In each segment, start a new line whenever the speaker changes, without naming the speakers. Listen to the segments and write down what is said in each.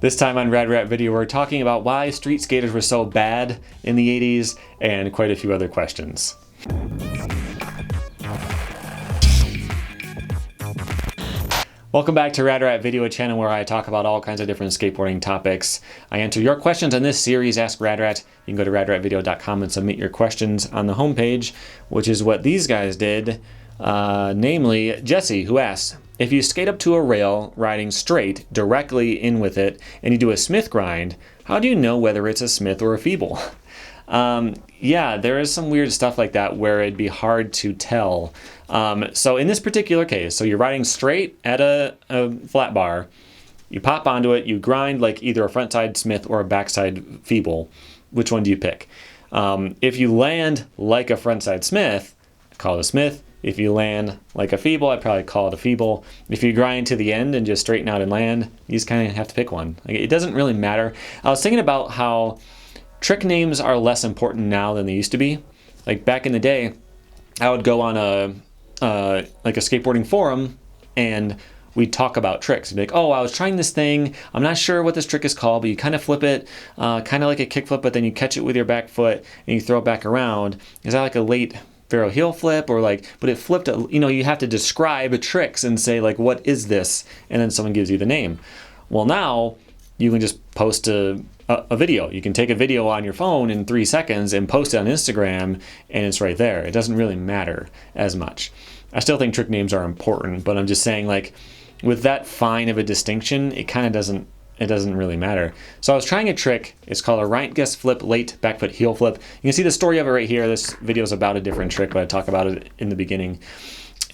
This time on Rad Rat Video, we're talking about why street skaters were so bad in the 80s and quite a few other questions. Welcome back to Rad Rat Video, a channel where I talk about all kinds of different skateboarding topics. I answer your questions on this series, Ask Rad Rat. You can go to radratvideo.com and submit your questions on the homepage, which is what these guys did. Namely, Jesse, who asks, if you skate up to a rail riding straight directly in with it and you do a Smith grind, how do you know whether it's a Smith or a feeble? Yeah, there is some weird stuff like that where it'd be hard to tell. So in this particular case, so you're riding straight at a flat bar, you pop onto it, you grind like either a frontside Smith or a backside feeble. Which one do you pick? If you land like a frontside Smith, call it a Smith. If you land like a feeble, I'd probably call it a feeble. If you grind to the end and just straighten out and land, you just kind of have to pick one. Like, it doesn't really matter. I was thinking about how trick names are less important now than they used to be. Like back in the day, I would go on a skateboarding forum and we'd talk about tricks. I'd be like, oh, I was trying this thing. I'm not sure what this trick is called, but you kind of flip it, kind of like a kickflip, but then you catch it with your back foot and you throw it back around. Is that like a late barrel heel flip, or like, but it flipped, you have to describe tricks and say like, what is this? And then someone gives you the name. Well, now you can just post a video. You can take a video on your phone in 3 seconds and post it on Instagram and it's right there. It doesn't really matter as much. I still think trick names are important, but I'm just saying, like, with that fine of a distinction, it kind of doesn't really matter. So I was trying a trick. It's called a right guess flip, late back foot heel flip. You can see the story of it right here. This video is about a different trick, but I talk about it in the beginning.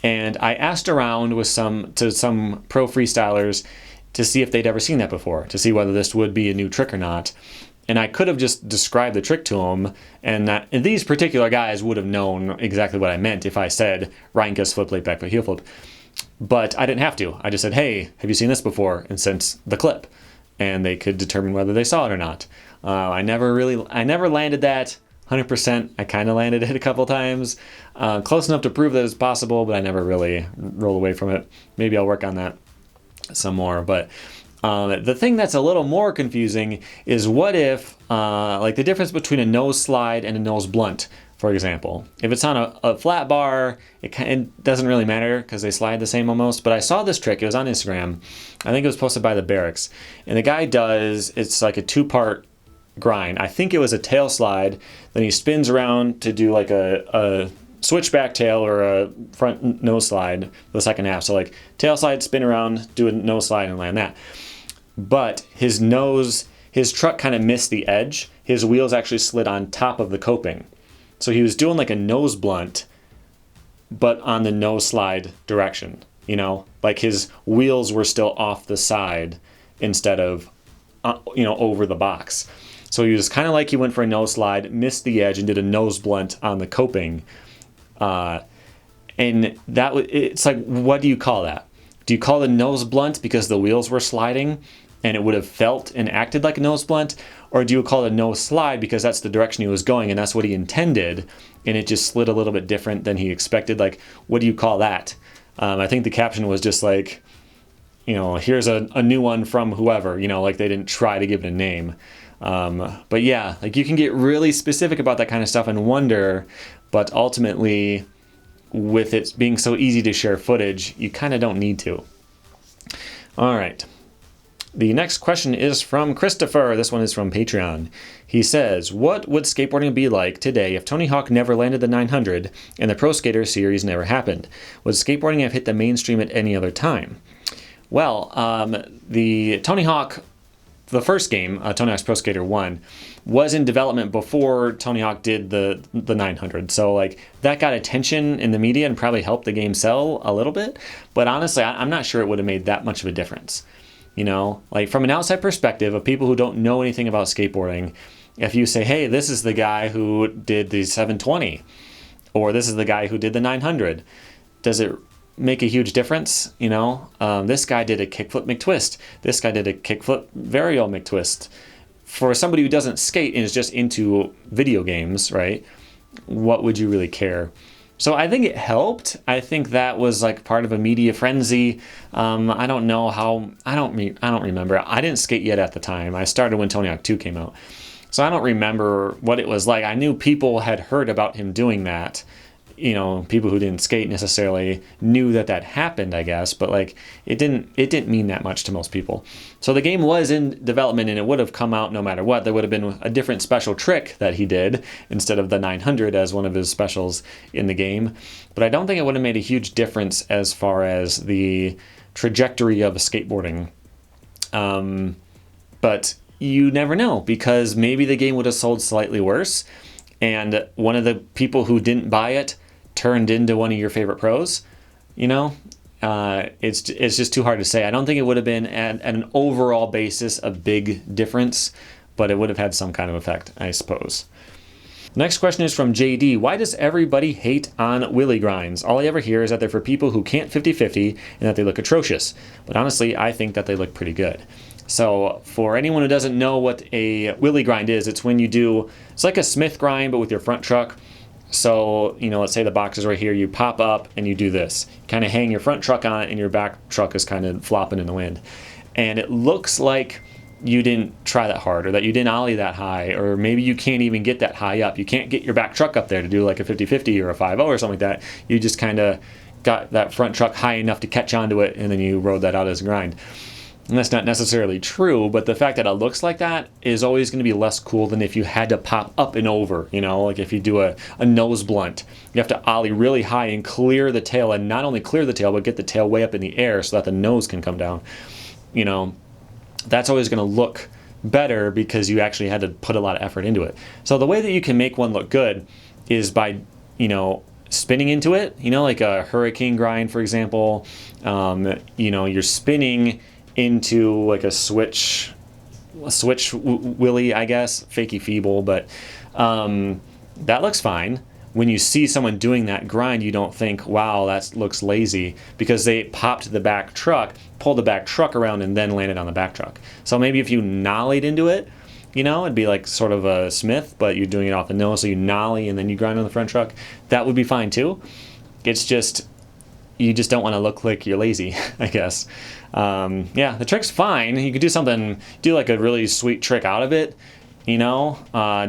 And I asked around with some pro freestylers to see if they'd ever seen that before, to see whether this would be a new trick or not. And I could have just described the trick to them, and these particular guys would have known exactly what I meant if I said right guess flip, late back foot heel flip. But I didn't have to. I just said, hey, have you seen this before? And sent the clip. And they could determine whether they saw it or not. I never landed that 100%. I kind of landed it a couple times. Close enough to prove that it's possible, but I never really rolled away from it. Maybe I'll work on that some more. But the thing that's a little more confusing is what if, like the difference between a nose slide and a nose blunt, for example. If it's on a flat bar, it doesn't really matter because they slide the same almost. But I saw this trick. It was on Instagram. I think it was posted by the Barracks. And the guy it's like a 2-part grind. I think it was a tail slide. Then he spins around to do like a switchback tail or a front nose slide for the second half. So like tail slide, spin around, do a nose slide and land that. But his truck kind of missed the edge. His wheels actually slid on top of the coping. So he was doing like a nose blunt, but on the nose slide direction, like his wheels were still off the side instead of, over the box. So he was kind of like he went for a nose slide, missed the edge, and did a nose blunt on the coping. And it's like, what do you call that? Do you call it a nose blunt because the wheels were sliding and it would have felt and acted like a nose blunt? Or do you call it a nose slide because that's the direction he was going and that's what he intended, and it just slid a little bit different than he expected? Like, what do you call that? I think the caption was just like, here's a new one from whoever, like they didn't try to give it a name. But yeah, like you can get really specific about that kind of stuff and wonder, but ultimately with it being so easy to share footage, you kind of don't need to. All right. The next question is from Christopher. This one is from Patreon. He says, what would skateboarding be like today if Tony Hawk never landed the 900 and the Pro Skater series never happened? Would skateboarding have hit the mainstream at any other time? Well, the Tony Hawk, the first game, Tony Hawk's Pro Skater 1, was in development before Tony Hawk did the 900. So like that got attention in the media and probably helped the game sell a little bit. But honestly, I'm not sure it would have made that much of a difference. Like from an outside perspective of people who don't know anything about skateboarding, if you say, hey, this is the guy who did the 720, or this is the guy who did the 900, does it make a huge difference? This guy did a kickflip McTwist. This guy did a kickflip varial McTwist. For somebody who doesn't skate and is just into video games, right? What would you really care? So I think it helped. I think that was like part of a media frenzy. I don't know how. I don't remember. I didn't skate yet at the time. I started when Tony Hawk 2 came out, so I don't remember what it was like. I knew people had heard about him doing that. You know, people who didn't skate necessarily knew that that happened, I guess, but like it didn't mean that much to most people. So the game was in development and it would have come out no matter what. There would have been a different special trick that he did instead of the 900 as one of his specials in the game. But I don't think it would have made a huge difference as far as the trajectory of skateboarding. But you never know, because maybe the game would have sold slightly worse and one of the people who didn't buy it turned into one of your favorite pros. You know, it's just too hard to say. I don't think it would have been at an overall basis a big difference, but it would have had some kind of effect, I suppose. Next question is from JD. Why does everybody hate on willy grinds? All I ever hear is that they're for people who can't 50-50 and that they look atrocious. But honestly, I think that they look pretty good. So for anyone who doesn't know what a willy grind is, it's when you do, it's like a Smith grind, but with your front truck. So, you know, let's say the box is right here, you pop up and you do this. You kind of hang your front truck on it and your back truck is kind of flopping in the wind. And it looks like you didn't try that hard, or that you didn't ollie that high, or maybe you can't even get that high up. You can't get your back truck up there to do like a 50-50 or a 5-0 or something like that. You just kind of got that front truck high enough to catch onto it and then you rode that out as a grind. And that's not necessarily true, but the fact that it looks like that is always going to be less cool than if you had to pop up and over, you know, like if you do a nose blunt. You have to ollie really high and clear the tail, and not only clear the tail, but get the tail way up in the air so that the nose can come down. You know, that's always going to look better because you actually had to put a lot of effort into it. So the way that you can make one look good is by, you know, spinning into it, you know, like a hurricane grind, for example. You know, you're spinning into like a switch willy, I guess, fakey feeble, but that looks fine. When you see someone doing that grind, you don't think, wow, that looks lazy, because they popped the back truck, pulled the back truck around, and then landed on the back truck. So maybe if you nollied into it, you know, it'd be like sort of a Smith, but you're doing it off the nose, so you nollie and then you grind on the front truck. That would be fine too. It's just, you just don't want to look like you're lazy, I guess. Yeah, the trick's fine. You could do something, do like a really sweet trick out of it, you know,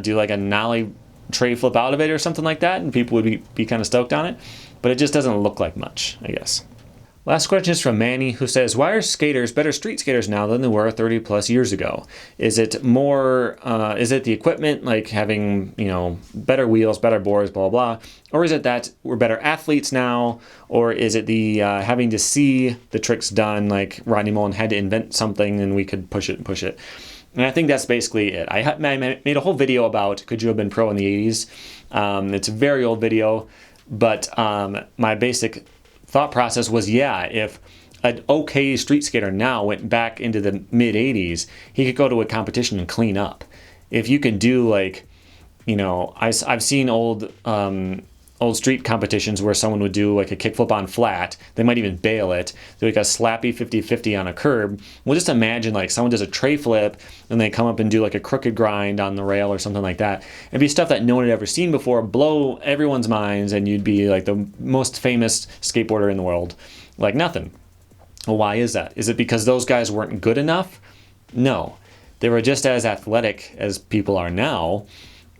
do like a nollie tray flip out of it or something like that, and people would be kind of stoked on it, but it just doesn't look like much, I guess. Last question is from Manny, who says, why are skaters better street skaters now than they were 30 plus years ago? Is it more, is it the equipment, like having, you know, better wheels, better boards, blah, blah, blah, or is it that we're better athletes now, or is it the having to see the tricks done, like Rodney Mullen had to invent something and we could push it and push it? And I think that's basically it. I made a whole video about could you have been pro in the 80s. It's a very old video, but my basic thought process was, yeah, if an okay street skater now went back into the mid 80s, he could go to a competition and clean up. If you can do, like, you know, I've seen old street competitions where someone would do like a kickflip on flat. They might even bail it. Do like a slappy 50-50 on a curb. Well, just imagine like someone does a tray flip and they come up and do like a crooked grind on the rail or something like that. It'd be stuff that no one had ever seen before, blow everyone's minds, and you'd be like the most famous skateboarder in the world. Like nothing. Well, why is that? Is it because those guys weren't good enough? No. They were just as athletic as people are now.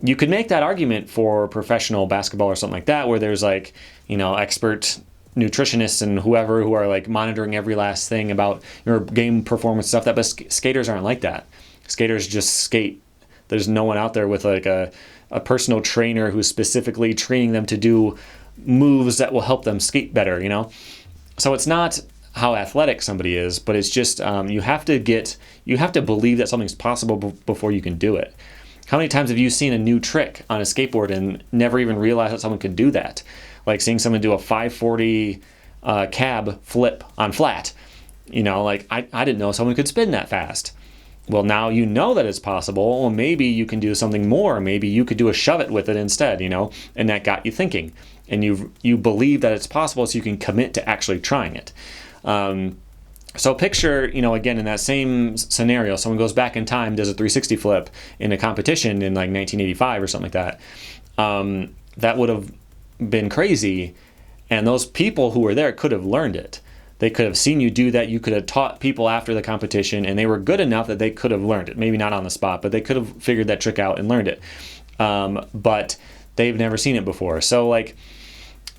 You could make that argument for professional basketball or something like that, where there's like, you know, expert nutritionists and whoever who are like monitoring every last thing about your game performance, stuff that, but skaters aren't like that. Skaters just skate. There's no one out there with like a personal trainer who's specifically training them to do moves that will help them skate better, you know? So it's not how athletic somebody is, but it's just you have to believe that something's possible before you can do it. How many times have you seen a new trick on a skateboard and never even realized that someone could do that? Like seeing someone do a 540 cab flip on flat. You know, like I didn't know someone could spin that fast. Well, now you know that it's possible. Well, maybe you can do something more. Maybe you could do a shove it with it instead, you know, and that got you thinking. And you believe that it's possible, so you can commit to actually trying it. So picture, you know, again, in that same scenario, someone goes back in time, does a 360 flip in a competition in like 1985 or something like that. That would have been crazy, and those people who were there could have learned it. They could have seen you do that. You could have taught people after the competition, and they were good enough that they could have learned it. Maybe not on the spot, but they could have figured that trick out and learned it. But they've never seen it before. So like,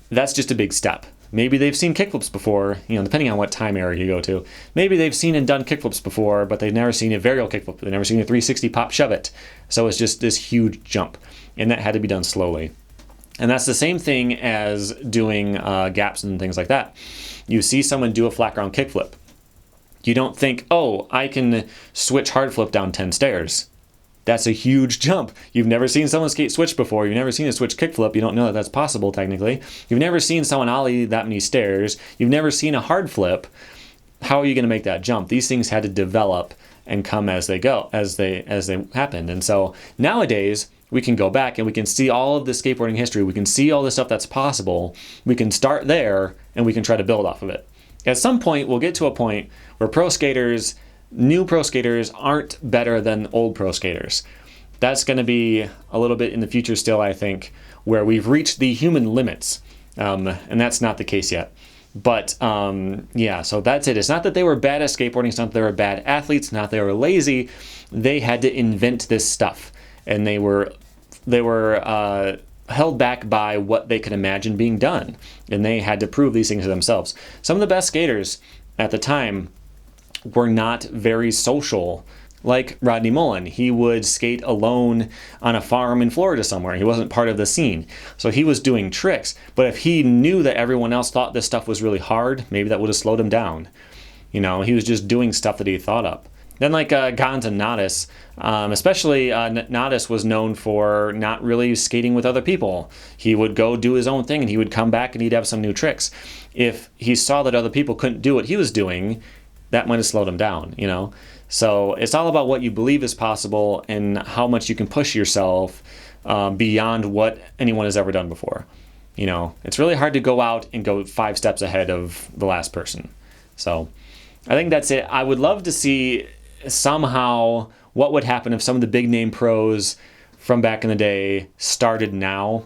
that's just a big step. Maybe they've seen kickflips before, you know, depending on what time era you go to. Maybe they've seen and done kickflips before, but they've never seen a varial kickflip. They've never seen a 360 pop shove it. So it's just this huge jump, and that had to be done slowly. And that's the same thing as doing gaps and things like that. You see someone do a flat ground kickflip. You don't think, oh, I can switch hard flip down 10 stairs. That's a huge jump. You've never seen someone skate switch before. You've never seen a switch kickflip. You don't know that that's possible technically. You've never seen someone ollie that many stairs. You've never seen a hard flip. How are you going to make that jump? These things had to develop and come as they go, as they happened. And so nowadays, we can go back and we can see all of the skateboarding history. We can see all the stuff that's possible. We can start there and we can try to build off of it. At some point, we'll get to a point where new pro skaters aren't better than old pro skaters. That's going to be a little bit in the future still, I think, where we've reached the human limits. And that's not the case yet. But yeah, so that's it. It's not that they were bad at skateboarding. It's not that they were bad athletes. Not that they were lazy. They had to invent this stuff. And they were held back by what they could imagine being done. And they had to prove these things to themselves. Some of the best skaters at the time were not very social. Like Rodney Mullen, he would skate alone on a farm in Florida somewhere. He wasn't part of the scene. So he was doing tricks. But if he knew that everyone else thought this stuff was really hard, maybe that would have slowed him down. You know, he was just doing stuff that he thought up. Then like Gons and Nadas, especially Nadas was known for not really skating with other people. He would go do his own thing and he would come back and he'd have some new tricks. If he saw that other people couldn't do what he was doing, that might have slowed him down, you know? So it's all about what you believe is possible and how much you can push yourself beyond what anyone has ever done before. You know, it's really hard to go out and go 5 steps ahead of the last person. So I think that's it. I would love to see somehow what would happen if some of the big name pros from back in the day started now.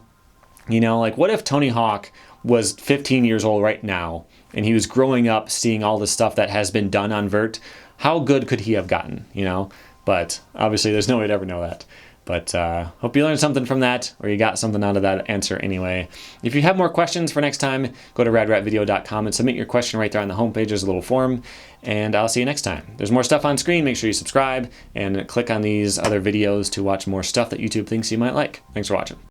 You know, like what if Tony Hawk was 15 years old right now and he was growing up seeing all the stuff that has been done on vert? How good could he have gotten, you know? But obviously there's no way to ever know that. But hope you learned something from that, or you got something out of that answer anyway. If you have more questions for next time, go to radratvideo.com and submit your question right there on the homepage. There's a little form, and I'll see you next time. There's more stuff on screen. Make sure you subscribe and click on these other videos to watch more stuff that YouTube thinks you might like. Thanks for watching.